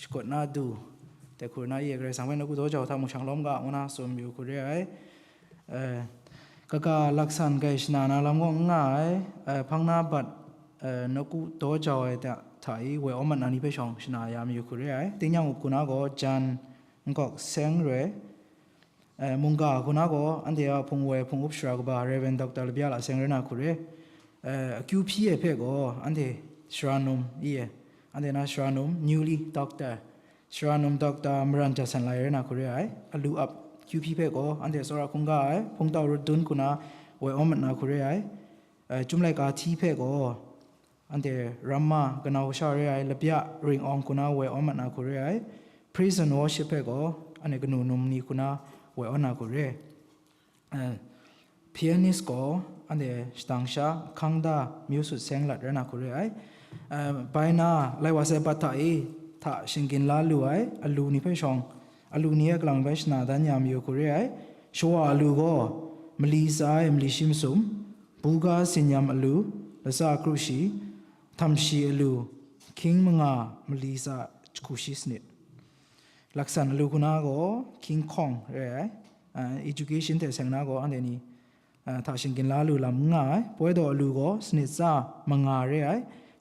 กดน่าดูแต่คุณน่าเยกเลยสังเวยนักกุโตเจ้าทำมุชังล้อมกะอุณาสมอยู่คุณเรียก็ลักษณะก็ชนะนาลำก็ง่ายพังนาบัดนักกุโตเจ้าแต่ถ่ายเวอมันอันนี้ไปช่องชนะยามอยู่คุณเรียติงยังคุณน่าก็จันก็เสียงเรมุงกาคุณน่าก็อันเดียพงเวพงอุปสรรคบ่าเรเวนด็อกเตอร์เบียละเสียงเรน่าคุณเรียคิวพีเอเพก็อันเดียชรานุมอันเดียนะชรานุม newly doctor ชรานุมด็อกเตอร์มรันจะสันไลเรน่าคุณเรียลูอัพคิวพีเพก็อันเดียสระคงกาพงตาวรดุนคุณน่าเวอมันน่าคุณเรียจุ่มไลกาทีเพก็อันเดียรัมมากันเอาชาเรียเลเบียริงอองคุณน่าเวอมันน่าคุณเรียprison worship เพก็อันเดียกันนุ่มนี่คุณน่าเวอน่าคุณเรียpianist ก็อันเดียสตังชาคังดามิวสุดเสียงหลัดเรน่าคุณเรียไปน่าไลว่าเซปัตไตถ้าชิงกินลาลูอลูนี่เพื่อชงอลูนี่กลางไปชนะดันยามอยู่คุณเรียชัวอลูก็มลีซายมลีชิมซุมบูกาสินยามอลูละซาครูชีทำชีอลูคิงมังามลีซาครูชีสนิดลักษณะอลูคุณน่าก็คิงคองเรียeducation แต่เสียงน่าก็อันเดนี้ถ้าชิงกินลาลูลำง่ายป่วยดอลูก็สนิทซามังาเรีย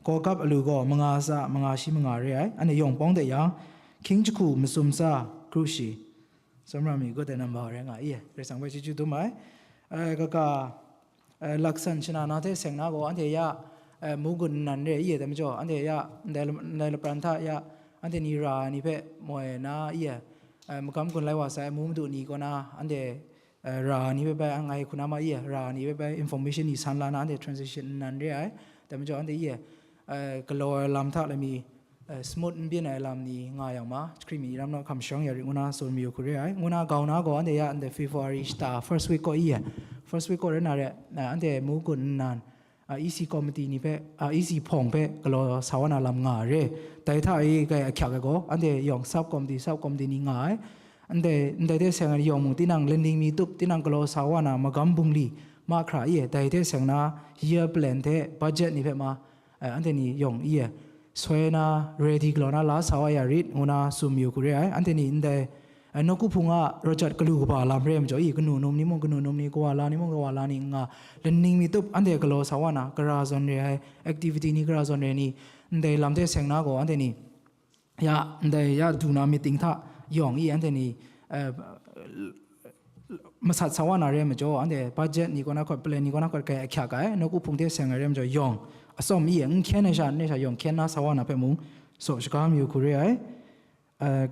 ก็กับลูก็มังอาซามังอาชิมังอาเรียอันนี้ยงป้องแต่ยังคิงจุคูมิสุมซาครูชีสำหรับมีก็แต่นำบ่าวเรื่องอะไรเรื่องสังเวชจุดตัวไหมก็ลักษณะชนะนาเทเสียงน่าก็อันเดียมุกุนนันเรียแต่ไม่จ่ออันเดียในละปรันทายอันเดียนีรานี่เพ่มวยน่ามุกำคนไล่ว่าใส่มุมดูนี่ก็น่าอันเดียรานี่ไปอังไงคุณอามารานี่ไป information นี่สันลานาอันเดีย transition นันเรียแต่ไม่จ่ออันเดียก็ลอยลำท่าเลยมีsmooth เบี้ยไหนลำนี้ง่ายอย่างมาครีมีลำน้อยคำช่างอย่างงุนาส่วนมีอยู่คุเรียงุนาเกาหน้าก็อันเดียอันเดีย February start first week ก็first week ก็เรื่องอะไรอันเดียมุกุนนันeasy committee นี่เพ่easy พงเพ่ก็ลอยสาวนาลำง่ายเลยแต่ถ้าก็แข็งก็อันเดียยอง sub committee นี่ง่ายอันเดียเสียงยองมุที่นั่ง lending มีตุบที่นั่งก็ลอยสาวนามากัมบุงลีมาคราแต่เดียเสียงน่ะ year plan เท่ budget นี่เพ่มาอันเดียนี่ยองสวยนะ ready กลอน่าลาสาวายาริดงุนาสุมิวคุเรียอันเดียนี่อินเดียนกุพุงะรจัดกลูกบาลามเรียมจ่อยกนูนมนี่มงกนูนมนี่กว่าลานี่มงกว่าลานี่งาเล่นนิ่งมีตุบอันเดียกลอสาวนะกระซอนเรีย activity นี่กระซอนเรียนี่อันเดียลำเดียเสียงน่าก็อันเดียนี่อันเดียดูนามีติงท่ายองอันเดียนี่มาสัตสาวนาเรียมจ่ออันเดีย budget นี่ก็น่าก็เปลี่ยนนี่ก็น่าก็แก่ขยากนกุพุงเดียเสียงเรียมจ่อยองสมยังแค่ในชาติยองแค่น่าสาวนาเปมุงโซชกามอยู่คุเรีย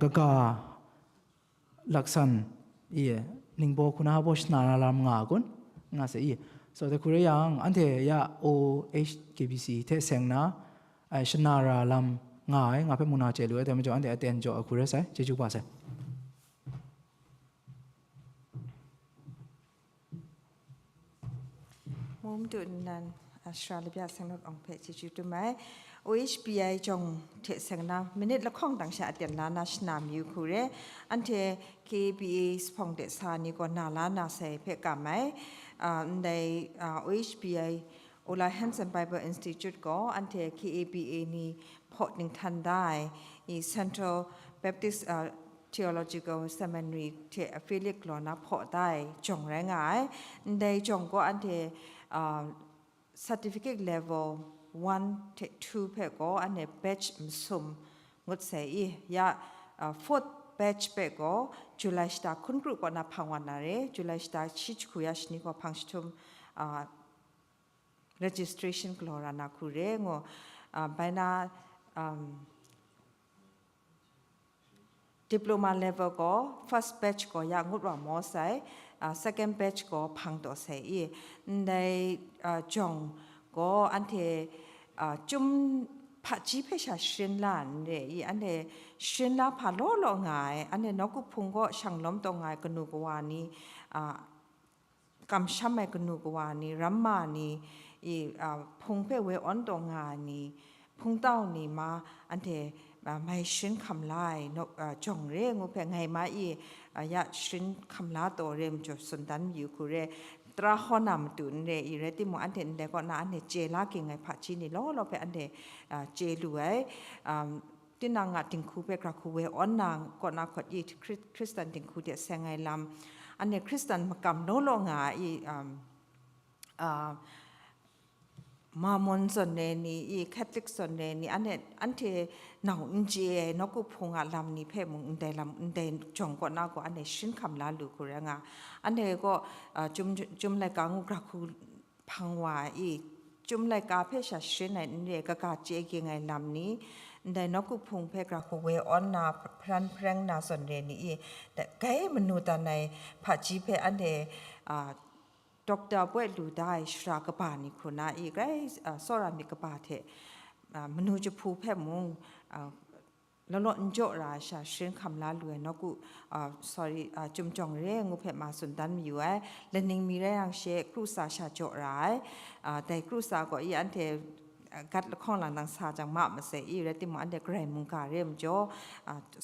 ก็ลักษณะลิงโบคุณอาบชนาลามงากุนงาเสียส่วนแต่คุเรียงอันเดียOHKBC เทเสียงนะชนาราลามงาเปมุนาเจริญแต่ไม่จบอันเดียเตียนจบคุเรียใช่เจจูบาใช่มุมดุนนั้นอาชาลิบยาสังนกองเพจจุดตัวไหม OHBI จงเทสังนามินิละข้องต่างชาติเดียนลานาชนามยูคูเรอันเท KBA สปองเดสานีก็นาลานาเซเพกาไหมใน OHBI โอลาแฮนสันไบเบิลอินสติทูตก็อันเท KABA นี่พอดหนึ่งทันได้อี Central Baptist Theological Seminary เท affiliate กลอนับพอได้จงแรงง่ายในจงก็อันเทcertificate level 1 to 2เพ่ก็อันเนี้ batch สุ่มงดเสียยาfourth batch เพ่ก็จุลัยสตาคุณครูก็นับพังวันนั่นเลยจุลัยสตาชิจคุยาชนี่ก็พังชุมregistration กลอรานาคุเรงไปน่าdiploma level ก็ first batch ก็ยังงดว่ามอไซsecond batch ก็พังตัวเสียในจงก็อันเทจุมพัชจีเพชรชินลานเนี่ยอันเทชินลาพาโลโลง่ายอันเทนกุพุงก็ช่างล้มตัวง่ายกนูกวานีกำช้ำไม่กนูกวานีรัมมานีพุงเพ่เวออนตัวง่ายนีพุงเต้านี่มาอันเทไม่ชินคำลายนกจงเรื่องอุปไงมาอยากชินคำลาตัวเริ่มจดสุนทันอยู่คุเรตราขอนำตุนเรอีเรติมอันเดนเดก็น่าอันเดเจลากิงไงพัชชินี่ล้อเราไปอันเดเจลุยติ ที่นางติงคูเปกราคูเวออนนางก่อนนาขดยีคริสเตียนติงคูเดียเซงไงลำอันนี้คริสเตียนมากำโนโลงามามอนส่วนเนนี่อีแคทอลิกส่วนเนนี่อันเทหนาวอินเจนกุพงอาลำนี่เพ่มุงอินเดลำอินเดจงก่อนนาก็อันนี้ชินคำลาลูกุเรงาอันนี้ก็จุมเลยกางูกราคูพังวาอีจุมเลยกาเพ่ชาชินในนี่ก็กาเจกิไงลำนี้ได้นกุพงเพ่กราคูเวออนนาพรันเพลงนาส่วนเนนี่แต่ไกมนุษย์ในผัดจีเพ่อันเดดร.บวยลูได้ชรากบานิคุณาอีกไอ้สรามิกบาเทมนุษย์จะพูดแพ่มงแล้วล้นโจราชาเชิญคำลาลวยนกุsorry จุมจองเร่งูเพ่มาสุนดันมีอยู่และนิ่งมีแรงเชครูสาชาโจรายแต่ครูสาก็อีอันเทกัดข้องหลังดังสาจังมาเสียอีเรติมันเดกเรมุงการเรียมโจ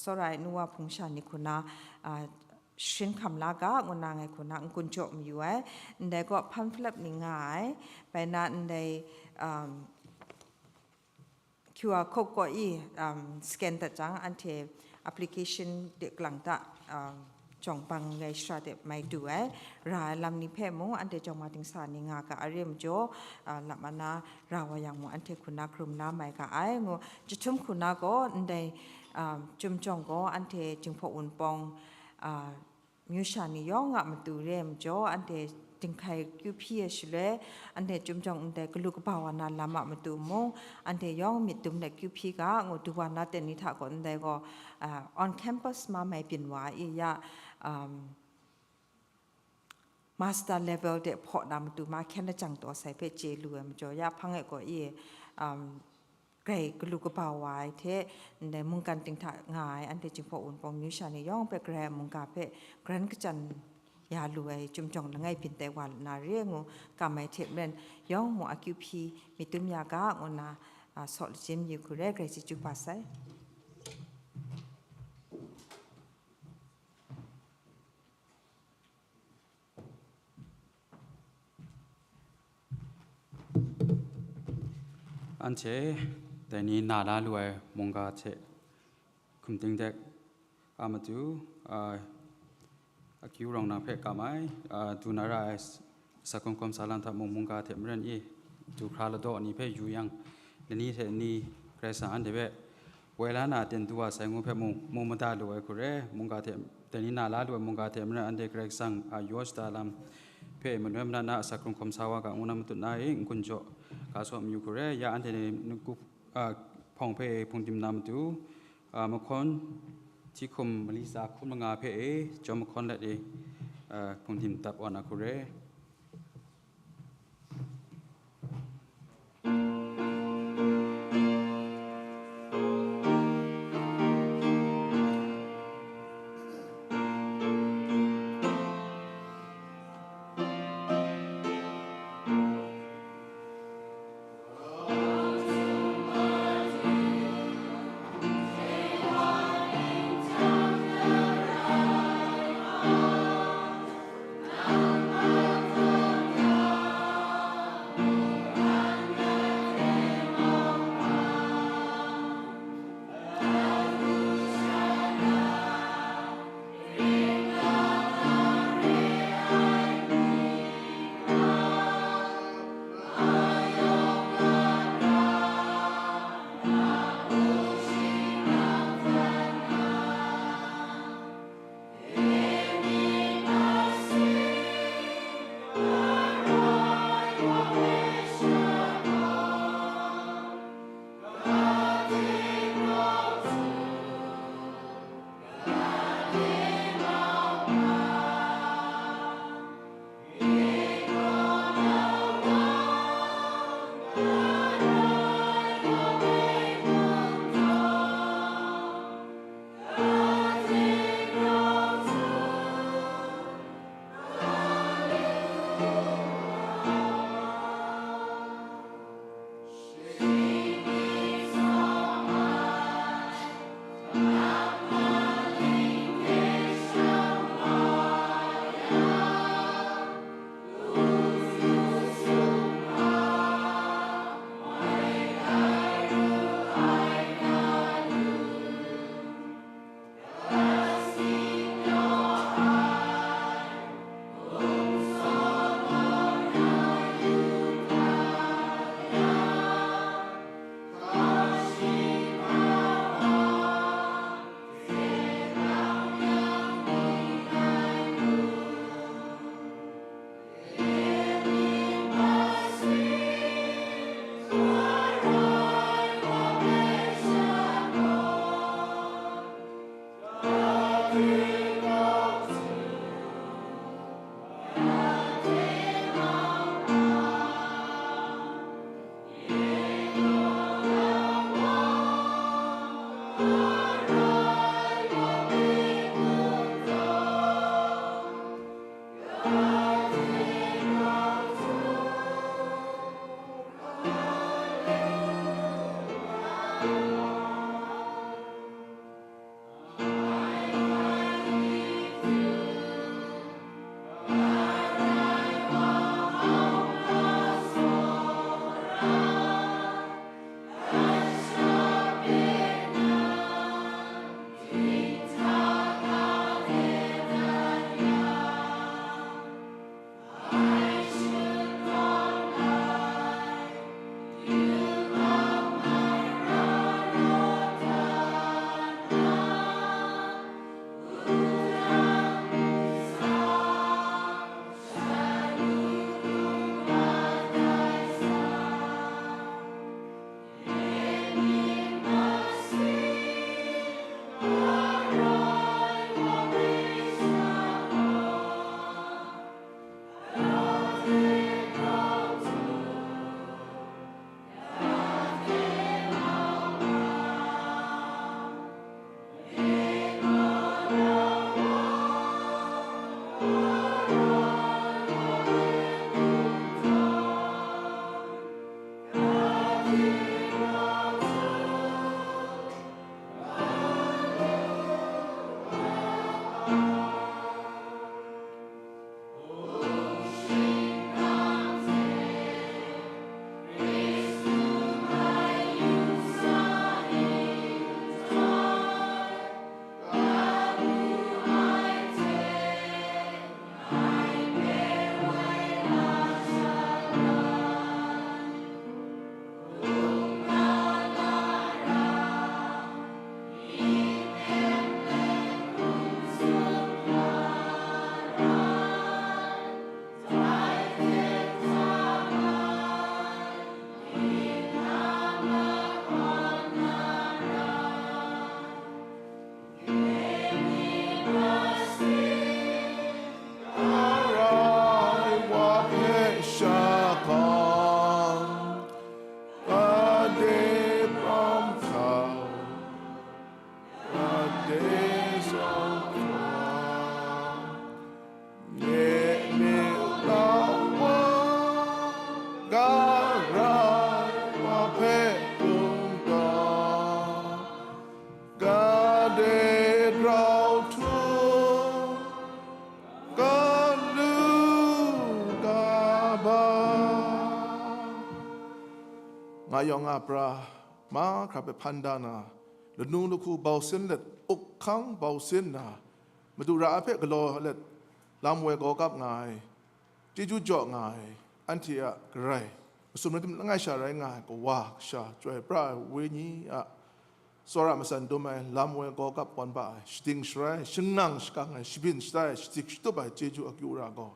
สรายนัวพงชานิคุณาชินคำลากางนางไงคนนางกุญจมีอยู่ได้ก็พันฟลิปนี่ง่ายไปนั้นได้คิวอาร์โคก็อีสแกนแต่จังอันเทแอปพลิเคชันเด็กหลังตะจงปังไงสระเด็กไม่ดูรายลำนี้เพ่มงอันเดจงมาถึงสารนิงากะอาเรียมโจหลับมานาเราว่าอย่างมอันเทคุณนาครุมน้ำไม่กะไอ้งูจะชุ่มคุณนาก็ได้จุ่มจงก็อันเทจึงพออุ่นปองมิวชานิยองมาดูเรียมจ่ออันเดจึงใครคิวพีเอชเลยอันเดจุ่มจงอันเดกลูกบ่าวนาลามาดูมงอันเดยองมิดดุมเดคิวพีกะงูดูวานาเตนิทาก่อนเดก็on campus มาไม่เป็นว่าอียาmaster level เดพอดามดูมาแค่นั้นจังตัวใส่เพจเจลูมจ่อยาพังไอก็อีไกลกลูกบ่าวไว้เทในมุงกันติงถางายอันเดจึงพออุ่นปองมิวชานิยองไปแกรมุงกาเพแกรนกจันยาลวยจุมจองละไงพินแต่วันนาเรียงกาไม่เทเรนย่องหมูอาคิวพีมีตุมยากางนาสอดจิมยูคุเรกไรสิจุปัสไซอันเชแต่นี้นาลาลวยมงกาเชคุมติงเด็กอามาดูคิวรองนาเพกาไมดูนาราสักคมสารันทมงกาเทมเรนอีดูคราลโดนี่เพยูยังเลนี้เทนี่เกรซานเดเบเวลานาเต็นตัวใส่งูเพมงมาตาลวยคุเรมงกาเทมแต่นี้นาลาลวยมงกาเทมเรนอันเดเกรซังอายุสตาลัมเพมันเริ่มนาสักคมสาวกอุณามตุนายกุญโจกาสวมยูคุเรยาอันเดนุกุพองเพพงจิมนามตุมคนที่คุมมลิสาคุมงาเพจอมคนละเดพงจิมตับอนาคุเร งายองอาปรามาครับไปพันดานาลนูลูคูเบาเส้นเล็ดอกขังเบาเส้นนามาดูราเพกโลเล็ดลำเวกกับงายจีจูจ่องายอันที่อะไรสมมติง่ายชาไรง่ายก็ว่าชาช่วยปราเวนีอะสระมาสันตุไม่ลำเวกกับปอนบ่ายสติงสไรชิงนังสกังไงสปินสไตสติกสตุบไปจีจูอักยูราก็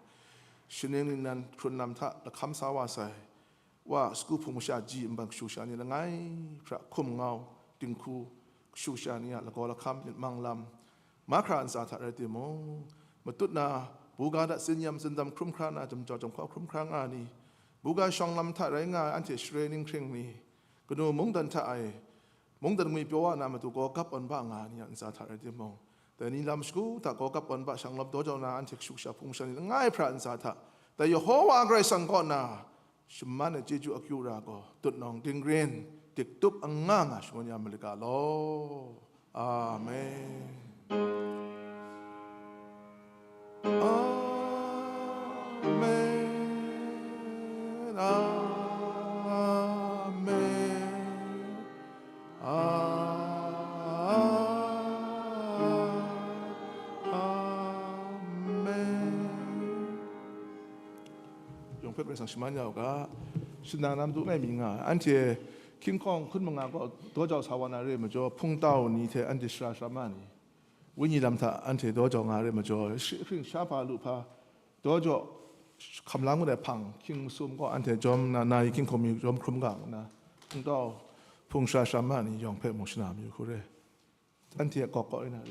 ชินิงนั้นคุณนำท่าละคำสาวาใส่ว่าสกูพุงชาจีมบังชูชานี่ละไงพระคุมเงาติงคูชูชานี่ละก็ละคำมังลำมาครานสาธารณติโมมาตุนาบูกาดัสินยำสินดำครุ่มครานอาจำจอจงข้าวครุ่มครางอานีบูกาช่องลำท่าไรงาอันเทชเรนิงเคร่งนี้ก็ดูมงดันท่าไอมงดันมีเปียวว่านามาตุกอกับอันบ้างานี่อันสาธารณติโมแต่นี่ลำสกูถ้ากอกับอันบ้าช่างลำตัวเจ้านาอันเทชูชาพุงชานี่ง่ายพระอันสาธาแต่ยโฮวาไกรสังกอนาชมันเจจูอักยูราโกตุดนองดิงเรนติกตุบอังงางชวนยามลิกาโลอาเมนอาเมนอาเมนอาเมนยงเพื่อนเป็นสังชิมันยาวก็ชินานำดูไม่มีงาอันที่คิงคองขึ้นมางาก็ตัวเจ้าสาวนาเรมาจ่อพุ่งเต้านี่เทอันที่สามานี่วิญญาณท่าอันที่ตัวเจ้างาเรมาจ่อคิงชาพาลุพาตัวเจ้าคำลังก็ได้พังคิงซุ่มก็อันที่จอมนายคิงคมอยู่จอมคลุมกลางนะพุ่งเต้าพุ่งสามานี่ยองเพ่มุชนามอยู่คุเรอันที่กอกๆนี่นะ